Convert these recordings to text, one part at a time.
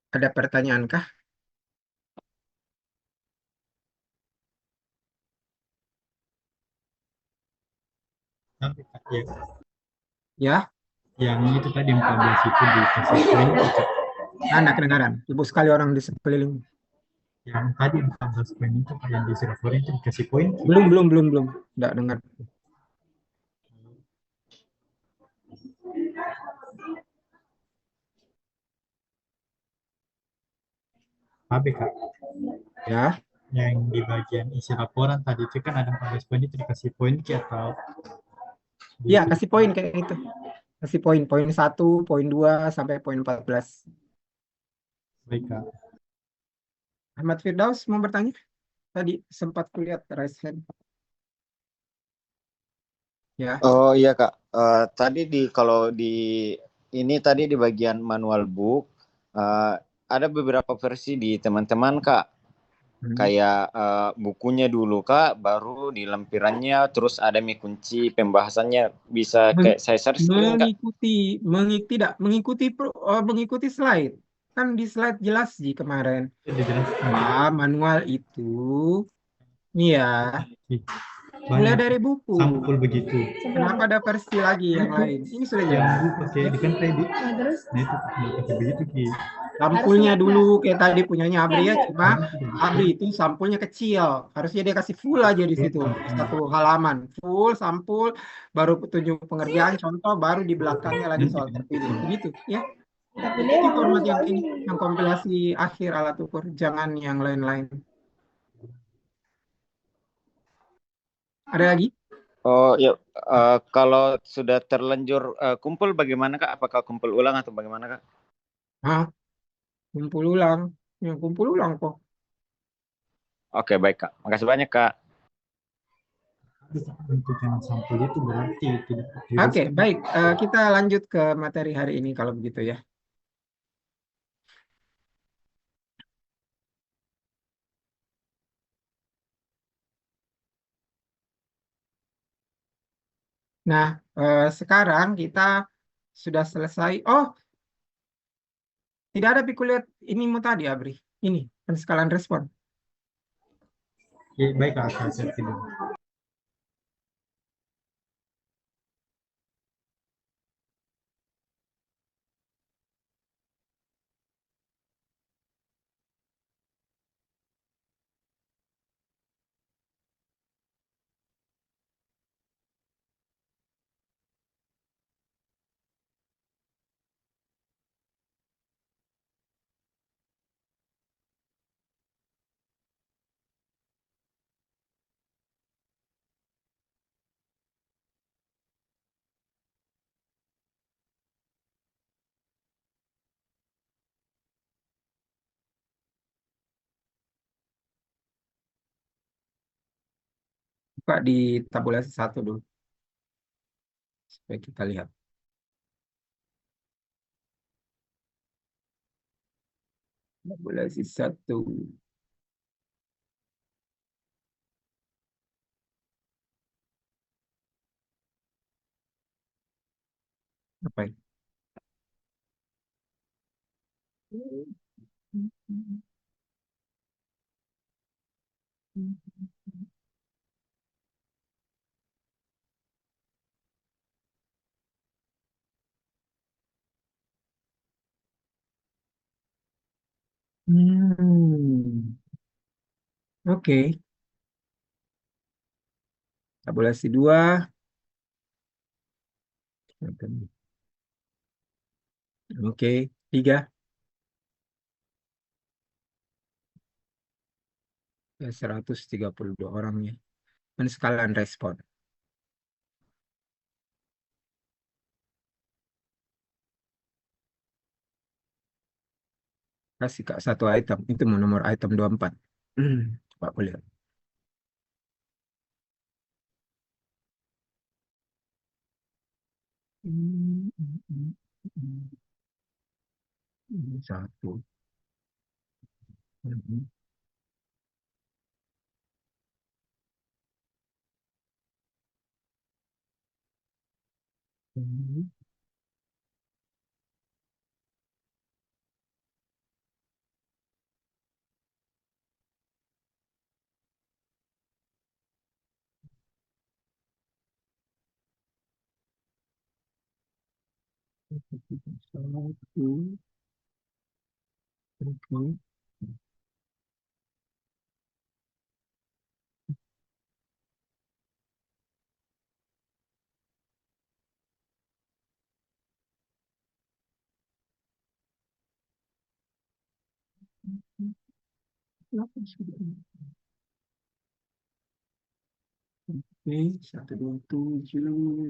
Ada pertanyaan kah? Tapi Kak, ya, Ya, yang itu tadi 14 itu dikasih poin tuh, Kak. anak kedengaran. Ibu sekali orang di sekeliling. Yang tadi 14 poin itu Kak, yang di Singapura itu dikasih poin. Belum. Tidak dengar. Tapi Kak, Ya, yang di bagian isi laporan tadi itu kan ada 14 poin itu dikasih poin Ki, atau di ya itu kasih poin kayak itu. Kasih poin, poin 1, poin 2 sampai poin 14. baik Kak. Ahmad Firdaus mau bertanya? Tadi sempat kulihat raise hand. Ya, Oh iya Kak, tadi kalau di ini tadi di bagian manual book eh, ada beberapa versi di teman-teman Kak. hmm. Kayak bukunya dulu Kak, baru di lampirannya, terus ada mie kunci pembahasannya bisa kayak Meng- saya share screen Kak. mengikuti slide. Kan di slide jelas sih kemarin. Oh, Itu dijelaskan Ki. Wah, manual itu, nih ya, Ki. mulai Banyak dari buku. sampul begitu. Kenapa ada versi lagi yang lain? Ini sudah Yang jelas. dulu pakai di kan tadi. Nah itu pakai begitu Ki. Sampulnya dulu kayak tadi punyanya Abri ya, cuma Sekarang sudah Abri bisa. itu sampulnya kecil. Harusnya dia kasih full aja di Oke, situ. sampulnya. Satu halaman, full sampul, baru petunjuk pengerjaan, contoh, baru di belakangnya lagi Nanti soal kan. terpilih. Begitu, ya. Ikuti format yang ini, yang kompilasi akhir alat ukur, jangan yang lain-lain. Ada lagi? Oh ya, kalau sudah terlanjur kumpul bagaimana Kak? Apakah kumpul ulang atau bagaimana Kak? Ah, kumpul ulang. Yang kumpul ulang kok. Oke baik Kak, makasih banyak Kak. Untuk yang sampul itu berarti tidak Oke, dirusak. baik. Kita lanjut ke materi hari ini kalau begitu ya. Nah, sekarang kita sudah selesai. Oh, tidak ada pikuliat ini mu tadi, Abri. Ini, penskalan respon. Ya, baik Kak, saya tidak. Buka di tabulasi satu dulu, supaya kita lihat. Tabulasi satu. Apa ini? Hmm, oke. Tabulasi dua. Oke, tiga. 132 orang ya. Penskalan respon. Kasih Kak satu item. Itu nomor item 24. Coba aku lihat. Satu. Satu, oke. Oke, 127.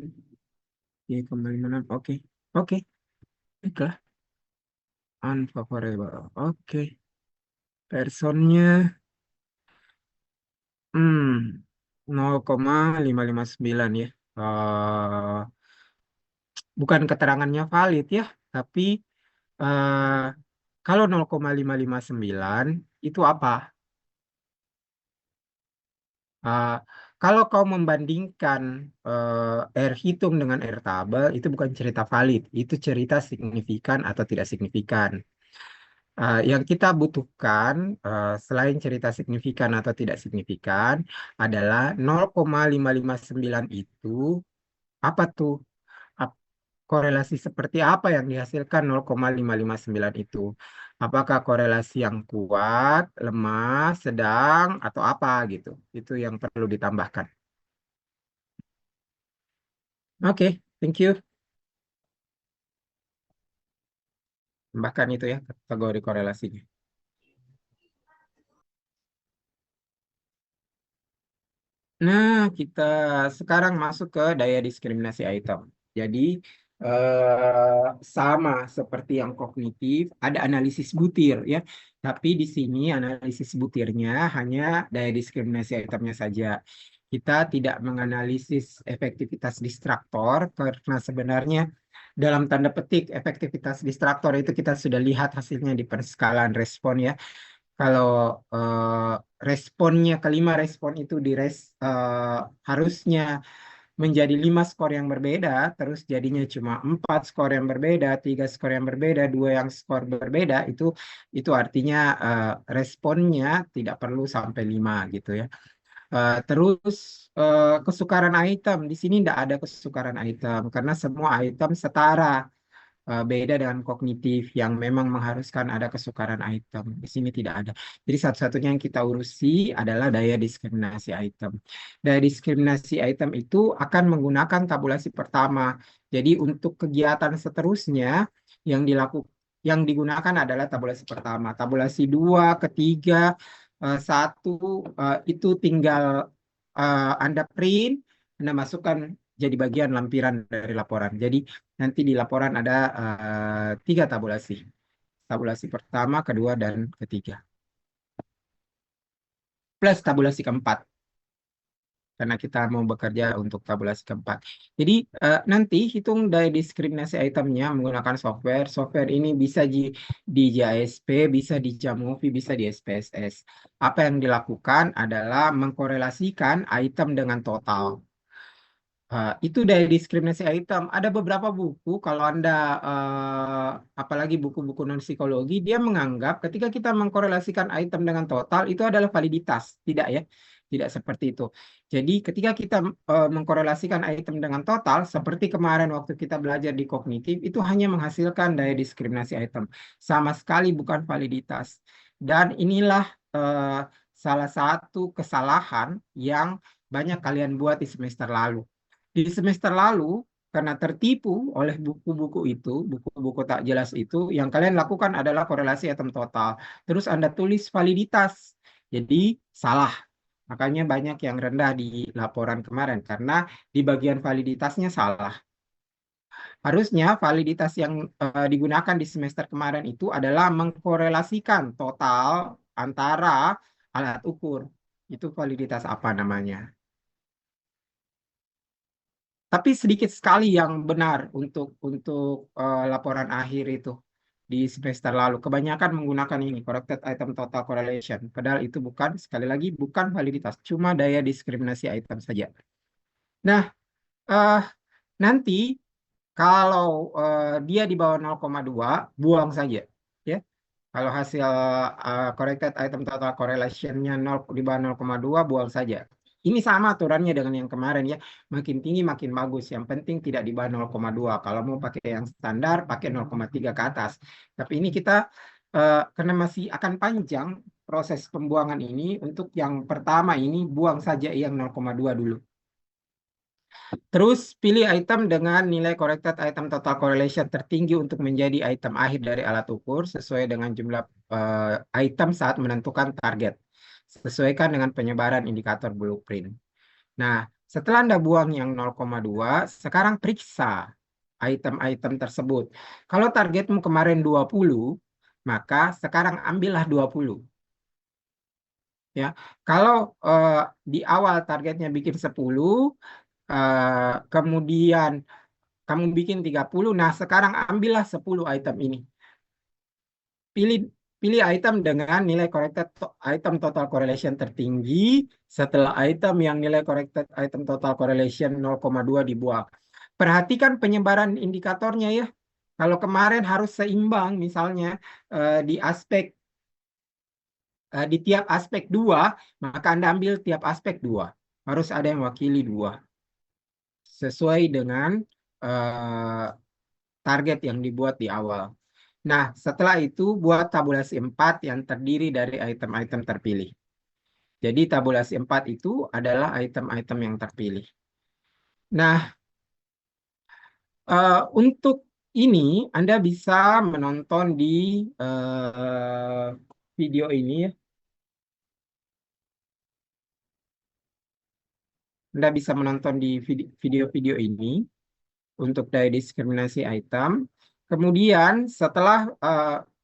Oke, kembali menang. Oke, oke, baiklah. Unfavorable. Oke, personnya 0,559 ya. Eh, bukan keterangannya valid ya, tapi eh, kalau 0,559 itu apa? Eh, kalau kau membandingkan R hitung dengan R tabel, itu bukan cerita valid, itu cerita signifikan atau tidak signifikan. Yang kita butuhkan selain cerita signifikan atau tidak signifikan adalah 0,559 itu apa tuh? Ap- Korelasi seperti apa yang dihasilkan 0,559 itu? Apakah korelasi yang kuat, lemah, sedang, atau apa gitu? Itu yang perlu ditambahkan. Oke, thank you. Tambahkan itu ya kategori korelasinya. Nah, kita sekarang masuk ke daya diskriminasi item. Jadi, sama seperti yang kognitif, ada analisis butir ya. Tapi di sini analisis butirnya hanya daya diskriminasi itemnya saja. Kita tidak menganalisis efektivitas distraktor karena sebenarnya dalam tanda petik efektivitas distraktor itu kita sudah lihat hasilnya di perskalaan respon ya. Kalau responnya kelima respon itu harusnya menjadi 5 skor yang berbeda, terus jadinya cuma 4 skor yang berbeda, 3 skor yang berbeda, 2 yang skor berbeda, itu artinya responnya tidak perlu sampai 5 gitu ya. Terus kesukaran item di sini tidak ada kesukaran item karena semua item setara. Beda dengan kognitif yang memang mengharuskan ada kesukaran item. Di sini tidak ada. Jadi satu-satunya yang kita urusi adalah daya diskriminasi item. Daya diskriminasi item itu akan menggunakan tabulasi pertama. Jadi untuk kegiatan seterusnya yang yang digunakan adalah tabulasi pertama. Tabulasi dua, ketiga, satu itu tinggal Anda print, Anda masukkan jadi bagian lampiran dari laporan. Jadi nanti di laporan ada 3 tabulasi. Tabulasi pertama, kedua, dan ketiga. Plus tabulasi keempat. Karena kita mau bekerja untuk tabulasi keempat. Jadi nanti hitung daya diskriminasi itemnya menggunakan software. Software ini bisa di JASP, bisa di Jamovi, bisa di SPSS. Apa yang dilakukan adalah mengkorelasikan item dengan total. Itu dari diskriminasi item. Ada beberapa buku, kalau Anda, apalagi buku-buku non-psikologi, dia menganggap ketika kita mengkorelasikan item dengan total, itu adalah validitas. Tidak ya, tidak seperti itu. Jadi ketika kita mengkorelasikan item dengan total, seperti kemarin waktu kita belajar di kognitif, itu hanya menghasilkan daya diskriminasi item. Sama sekali bukan validitas. Dan inilah salah satu kesalahan yang banyak kalian buat di semester lalu. Di semester lalu, karena tertipu oleh buku-buku itu, buku-buku tak jelas itu, yang kalian lakukan adalah korelasi atom total. Terus Anda tulis validitas. Jadi salah. Makanya banyak yang rendah di laporan kemarin karena di bagian validitasnya salah. Harusnya validitas yang digunakan di semester kemarin itu adalah mengkorelasikan total antara alat ukur. Itu validitas apa namanya? Tapi sedikit sekali yang benar untuk laporan akhir itu di semester lalu. Kebanyakan menggunakan ini corrected item total correlation. Padahal itu bukan, sekali lagi bukan validitas, cuma daya diskriminasi item saja. Nah, eh, nanti kalau dia di bawah 0,2, buang saja, ya. Kalau hasil corrected item total correlation-nya 0, di bawah 0,2, buang saja. Ini sama aturannya dengan yang kemarin ya. Makin tinggi makin bagus. Yang penting tidak di bawah 0,2. Kalau mau pakai yang standar, pakai 0,3 ke atas. Tapi ini kita karena masih akan panjang proses pembuangan ini, untuk yang pertama ini buang saja yang 0,2 dulu. Terus pilih item dengan nilai corrected item total correlation tertinggi untuk menjadi item akhir dari alat ukur sesuai dengan jumlah item saat menentukan target. Sesuaikan dengan penyebaran indikator blueprint. Nah, setelah Anda buang yang 0,2, sekarang periksa item-item tersebut. Kalau targetmu kemarin 20, maka sekarang ambillah 20. Ya, kalau di awal targetnya bikin 10, kemudian kamu bikin 30, nah sekarang ambillah 10 item ini. Pilih pilih item dengan nilai corrected item total correlation tertinggi setelah item yang nilai corrected item total correlation 0,2 dibuang. Perhatikan penyebaran indikatornya ya. Kalau kemarin harus seimbang misalnya di aspek di tiap aspek 2, maka Anda ambil tiap aspek 2. Harus ada yang wakili 2 sesuai dengan target yang dibuat di awal. Nah, setelah itu buat tabulasi 4 yang terdiri dari item-item terpilih. Jadi tabulasi 4 itu adalah item-item yang terpilih. Nah, untuk ini Anda bisa menonton di video ini ya. Anda bisa menonton di video-video ini untuk daya diskriminasi item. Kemudian setelah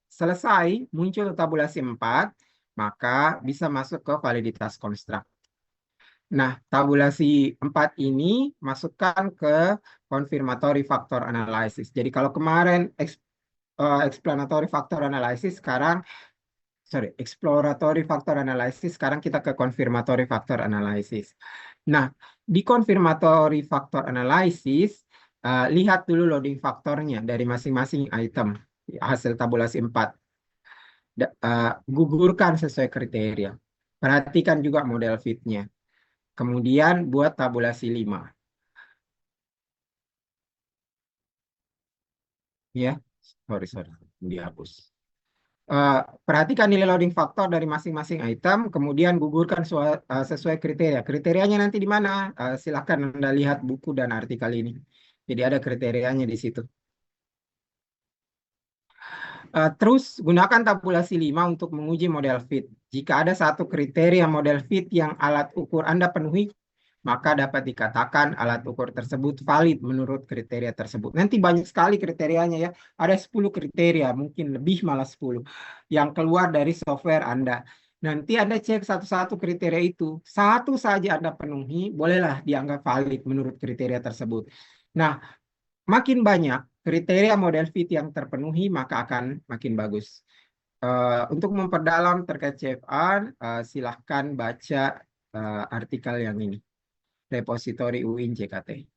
selesai muncul tabulasi 4, maka bisa masuk ke validitas konstruk. Nah, tabulasi 4 ini masukkan ke confirmatory factor analysis. Jadi kalau kemarin explanatory factor analysis, sekarang exploratory factor analysis, sekarang kita ke confirmatory factor analysis. Nah, di confirmatory factor analysis, lihat dulu loading faktornya dari masing-masing item hasil tabulasi 4. Gugurkan sesuai kriteria. Perhatikan juga model fitnya. Kemudian buat tabulasi 5. Ya, sorry, dihapus. Perhatikan nilai loading faktor dari masing-masing item, kemudian gugurkan sesuai kriteria. Kriterianya nanti di mana? Silakan Anda lihat buku dan artikel ini. Jadi ada kriterianya di situ. Terus gunakan tabulasi 5 untuk menguji model fit. Jika ada satu kriteria model fit yang alat ukur Anda penuhi, maka dapat dikatakan alat ukur tersebut valid menurut kriteria tersebut. Nanti banyak sekali kriterianya ya. Ada 10 kriteria, mungkin lebih malah 10 yang keluar dari software Anda. Nanti Anda cek satu-satu kriteria itu. Satu saja Anda penuhi, bolehlah dianggap valid menurut kriteria tersebut. Nah, makin banyak kriteria model fit yang terpenuhi, maka akan makin bagus. Untuk memperdalam terkait CFR, silahkan baca artikel yang ini, repositori UIN JKT.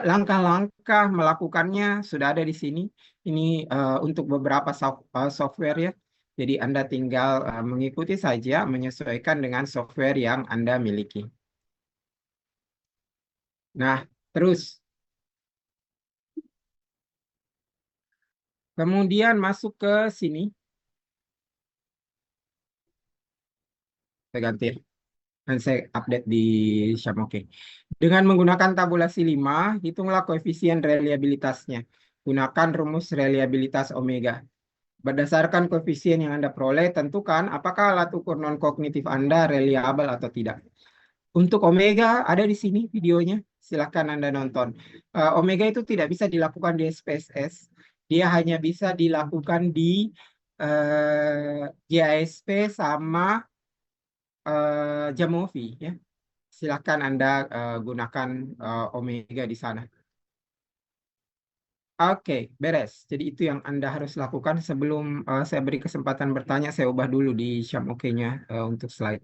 Langkah-langkah melakukannya sudah ada di sini. Ini untuk beberapa software ya. Jadi Anda tinggal mengikuti saja, menyesuaikan dengan software yang Anda miliki. Nah, terus kemudian masuk ke sini. Saya ganti ya. Dan saya update di Syamoke. Dengan menggunakan tabulasi 5, hitunglah koefisien reliabilitasnya. Gunakan rumus reliabilitas omega. Berdasarkan koefisien yang Anda peroleh, tentukan apakah alat ukur non-kognitif Anda reliable atau tidak. Untuk omega ada di sini videonya, silahkan Anda nonton. Omega itu tidak bisa dilakukan di SPSS, dia hanya bisa dilakukan di GASP sama Jamovi ya. Silahkan Anda gunakan omega di sana. Oke, beres. Jadi itu yang Anda harus lakukan sebelum saya beri kesempatan bertanya. Saya ubah dulu di Syamoke-nya untuk slide.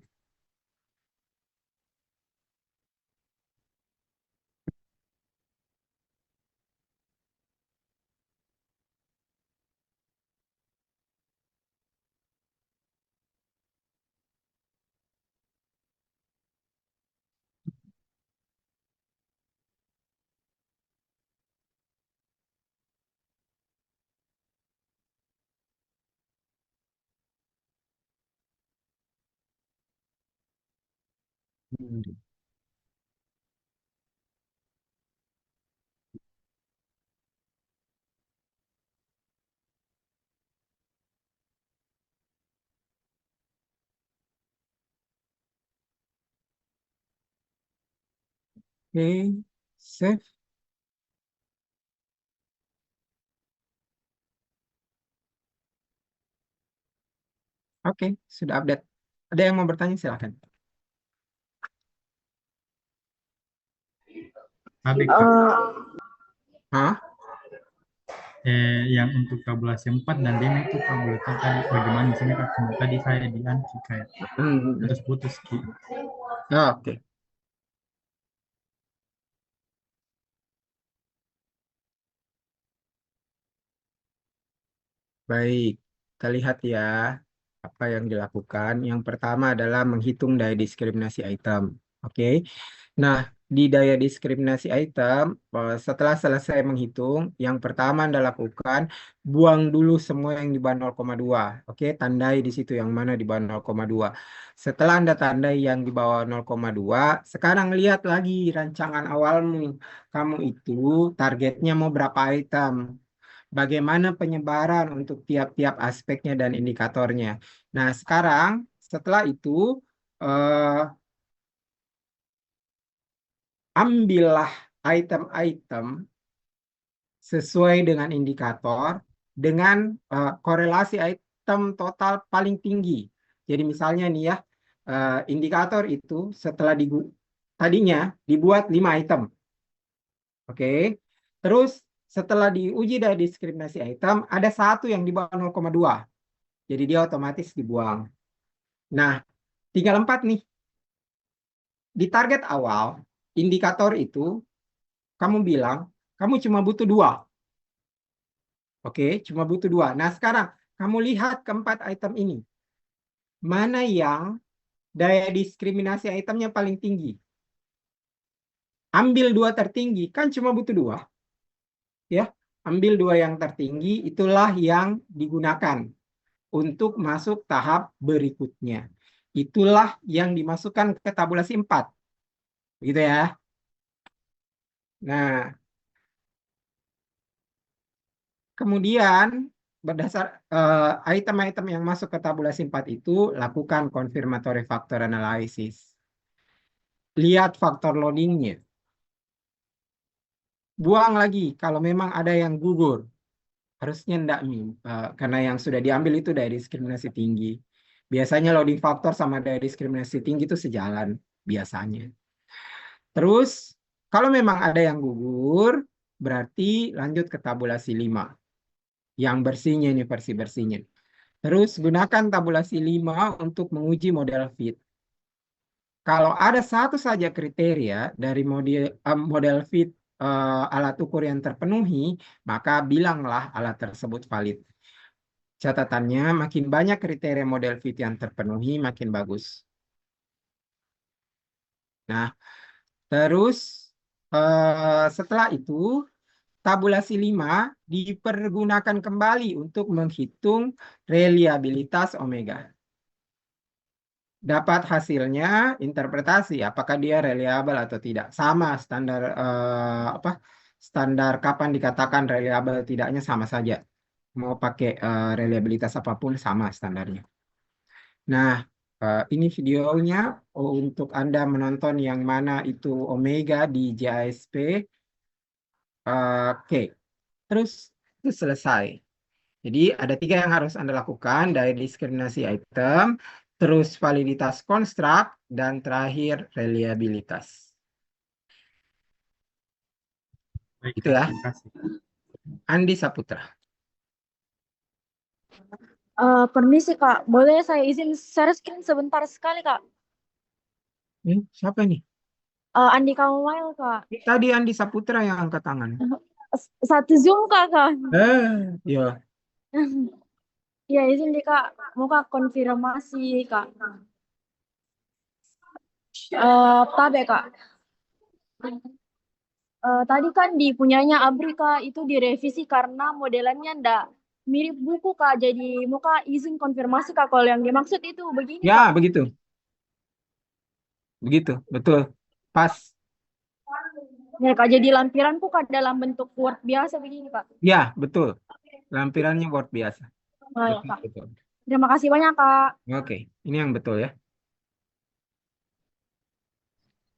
Hmm. Oke, save. Oke, sudah update. Ada yang mau bertanya, silakan. Habis Kak, Eh, Hah? yang untuk tabulasi 4 dan 5 itu Kak boleh tahu tadi bagaimana misalnya Kak, cuma tadi saya di Anki kayak Hmm. putus-putus Ki. Oke, baik. Kita lihat ya apa yang dilakukan. Yang pertama adalah menghitung daya diskriminasi item. Oke. Nah, di daya diskriminasi item, setelah selesai menghitung, yang pertama Anda lakukan, buang dulu semua yang di bawah 0,2. Oke, tandai di situ yang mana di bawah 0,2. Setelah Anda tandai yang di bawah 0,2, sekarang lihat lagi rancangan awalmu. Kamu itu targetnya mau berapa item? Bagaimana penyebaran untuk tiap-tiap aspeknya dan indikatornya. Nah, sekarang setelah itu, eh, ambillah item-item sesuai dengan indikator dengan korelasi item total paling tinggi. Jadi misalnya nih ya, indikator itu setelah tadinya dibuat 5 item. Oke. Terus setelah diuji dari diskriminasi item, ada satu yang di bawah 0,2. Jadi dia otomatis dibuang. Nah, tinggal 4 nih. Di target awal, indikator itu kamu bilang kamu cuma butuh 2. Oke, cuma butuh 2. Nah, sekarang kamu lihat keempat item ini. Mana yang daya diskriminasi itemnya paling tinggi? Ambil 2 tertinggi, kan cuma butuh 2. Ya, ambil 2 yang tertinggi, itulah yang digunakan untuk masuk tahap berikutnya. Itulah yang dimasukkan ke tabulasi 4. Gitu ya. Nah, kemudian berdasar item-item yang masuk ke tabulasi 4 itu, lakukan confirmatory factor analysis. Lihat faktor loadingnya. Buang lagi kalau memang ada yang gugur. Harusnya enggak nih, karena yang sudah diambil itu dari diskriminasi tinggi. Biasanya loading faktor sama dari diskriminasi tinggi itu sejalan biasanya. Terus, kalau memang ada yang gugur, berarti lanjut ke tabulasi 5. Yang bersihnya ini versi bersihnya. Terus gunakan tabulasi 5 untuk menguji model fit. Kalau ada satu saja kriteria dari model fit alat ukur yang terpenuhi, maka bilanglah alat tersebut valid. Catatannya, makin banyak kriteria model fit yang terpenuhi, makin bagus. Nah, terus setelah itu, tabulasi 5 dipergunakan kembali untuk menghitung reliabilitas omega. Dapat hasilnya interpretasi apakah dia reliable atau tidak. Sama standar standar kapan dikatakan reliable tidaknya sama saja. Mau pakai reliabilitas apapun sama standarnya. Nah, ini videonya untuk Anda menonton yang mana itu Omega di JASP. Oke, terus itu selesai. Jadi ada 3 yang harus Anda lakukan dari diskriminasi item, terus validitas konstruk, dan terakhir reliabilitas. Baik Itu Kak, ya, terima kasih. Andi Saputra. Permisi Kak, boleh saya izin share screen sebentar sekali Kak? Siapa nih? Andika Mobile Kak. Tadi Andi Saputra yang angkat tangan. Satu Zoom Kak Kak. Ya. Ya izin deh Kak, mau Kak konfirmasi Kak. Tabe Kak. Tadi kan di punyanya Abri Kak itu direvisi karena modelannya ndak mirip buku Kak. Jadi mau Kak izin konfirmasi Kak kalau yang dimaksud itu begini Ya, Kak. begitu. Begitu, betul. Pas. Ya Kak, jadi lampiranku Kak dalam bentuk Word biasa begini Kak. Ya, betul. Lampirannya Word biasa. Nah, ya Betul, Kak. betul. Terima kasih banyak Kak. Oke, ini yang betul ya.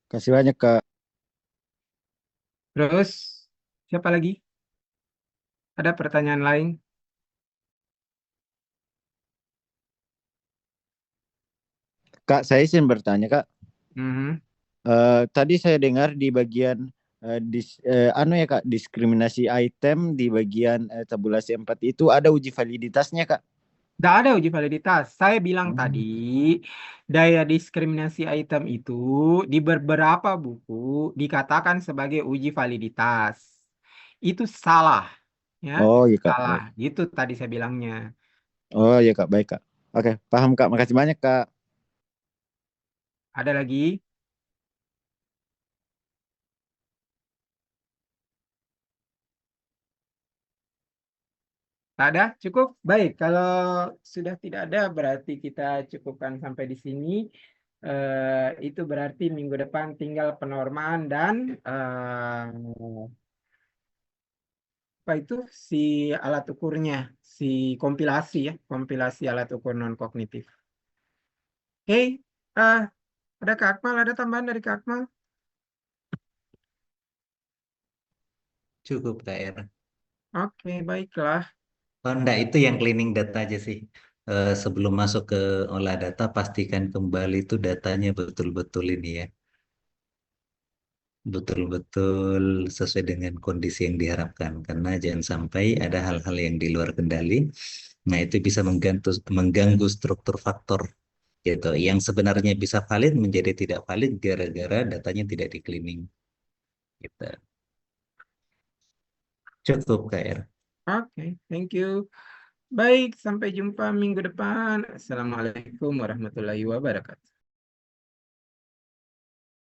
Kasih banyak Kak. Terus, siapa lagi? Ada pertanyaan lain? Kak, saya izin bertanya Kak. Mhm. Tadi saya dengar di bagian anu ya Kak, diskriminasi item di bagian tabulasi 4 itu ada uji validitasnya Kak. Tidak ada uji validitas. Saya bilang tadi, daya diskriminasi item itu di beberapa buku dikatakan sebagai uji validitas. Itu salah, ya. Oh iya Kak, Salah. baik. Gitu tadi saya bilangnya. Oh iya Kak, baik Kak. Oke, paham Kak. Makasih banyak Kak. Ada lagi? Tak ada? Cukup? Baik, kalau sudah tidak ada berarti kita cukupkan sampai di sini. Itu berarti minggu depan tinggal penormaan dan apa itu si alat ukurnya, si kompilasi ya, kompilasi alat ukur non kognitif. Oke, eh, ada Kak Akmal, ada tambahan dari Kak Akmal? Cukup KR. Oke, baiklah. Oh enggak, itu yang cleaning data aja sih. Sebelum masuk ke olah data, pastikan kembali itu datanya betul-betul ini ya. Betul-betul sesuai dengan kondisi yang diharapkan. Karena jangan sampai ada hal-hal yang di luar kendali. Nah, itu bisa mengganggu struktur faktor gitu. Yang sebenarnya bisa valid menjadi tidak valid gara-gara datanya tidak di cleaning. Gitu. Cukup KR. Oke, thank you. Baik, sampai jumpa minggu depan. Assalamualaikum warahmatullahi wabarakatuh.